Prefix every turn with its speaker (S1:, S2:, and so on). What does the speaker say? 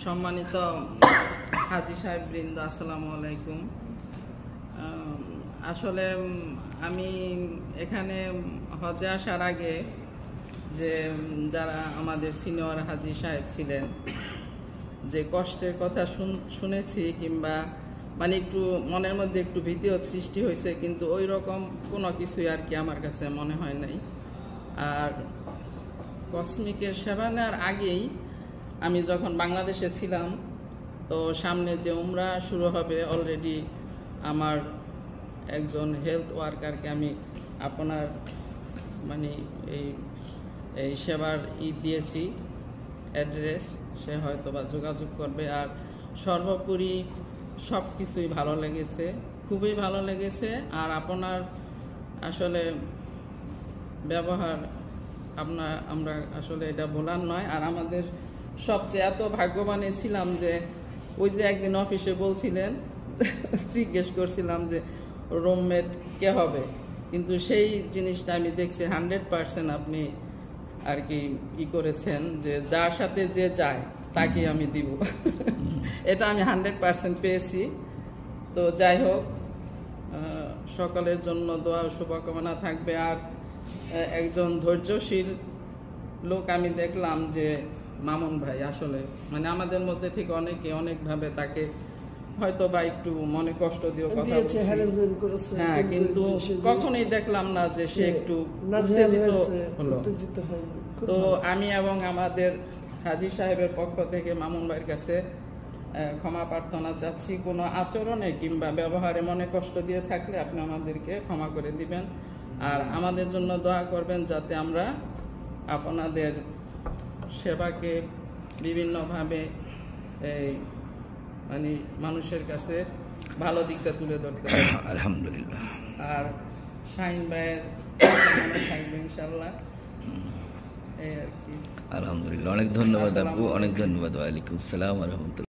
S1: সম্মানিত হাজী সাহেব বৃন্দ, আসসালামু আলাইকুম। আসলে আমি এখানে হজে আসার আগে যে যারা আমাদের সিনিয়র হাজী সাহেব ছিলেন, যে কষ্টের কথা শুনেছি কিংবা মানে একটু মনের মধ্যে একটু ভীতিও সৃষ্টি হয়েছে, কিন্তু ওই রকম কোনো কিছুই আর কি আমার কাছে মনে হয় নাই। আর কসমিকের সেবা নেওয়ার আগেই আমি যখন বাংলাদেশে ছিলাম, তো সামনে যে উমরা শুরু হবে, অলরেডি আমার একজন হেলথ ওয়ার্কারকে আমি আপনার মানে এই সেবার দিয়েছি অ্যাড্রেস, সে হয়তো বা যোগাযোগ করবে। আর সর্বোপরি সব কিছুই ভালো লেগেছে, খুবই ভালো লেগেছে। আর আপনার আসলে ব্যবহার আমরা আসলে এটা বলার নয়। আর আমাদের সবচেয়ে এত ভাগ্যবান ছিলাম যে ওই যে একদিন অফিসে বলছিলেন, জিজ্ঞেস করছিলাম যে রুমমেট কে হবে, কিন্তু সেই জিনিসটা আমি দেখছি 100% আপনি আর কি করেছেন, যে যার সাথে যে যায় তাকে আমি দিব। এটা আমি 100% পেয়েছি। তো যাই হোক, সকলের জন্য দোয়া ও শুভকামনা থাকবে। আর একজন ধৈর্যশীল লোক আমি দেখলাম যে মামুন ভাই, আসলে মানে আমাদের মধ্যে থেকে অনেকে অনেকভাবে তাকে হয়তো বা একটু মনে কষ্ট দিয়ে কথা বলছে, হ্যাঁ, কিন্তু কখনোই দেখলাম না যে সে একটু উত্তেজিত হলো। তো আমি এবং আমাদের হাজী সাহেবের পক্ষ থেকে মামুন ভাইয়ের কাছে ক্ষমা প্রার্থনা চাচ্ছি। কোনো আচরণে কিংবা ব্যবহারে মনে কষ্ট দিয়ে থাকলে আপনি আমাদেরকে ক্ষমা করে দিবেন। আর আমাদের জন্য দোয়া করবেন যাতে আমরা আপনাদের সেবাকে বিভিন্নভাবে মানে মানুষের কাছে ভালো দিকটা তুলে ধরতে পারি।
S2: আলহামদুলিল্লাহ।
S1: আর শাহিন ভাইয়ের থাকবে ইনশাল্লাহ, এই আর কি।
S2: আলহামদুলিল্লাহ, অনেক ধন্যবাদ আপু, অনেক ধন্যবাদ। ওয়ালাইকুম আসসালাম ওয়া রাহমাতুল্লাহ।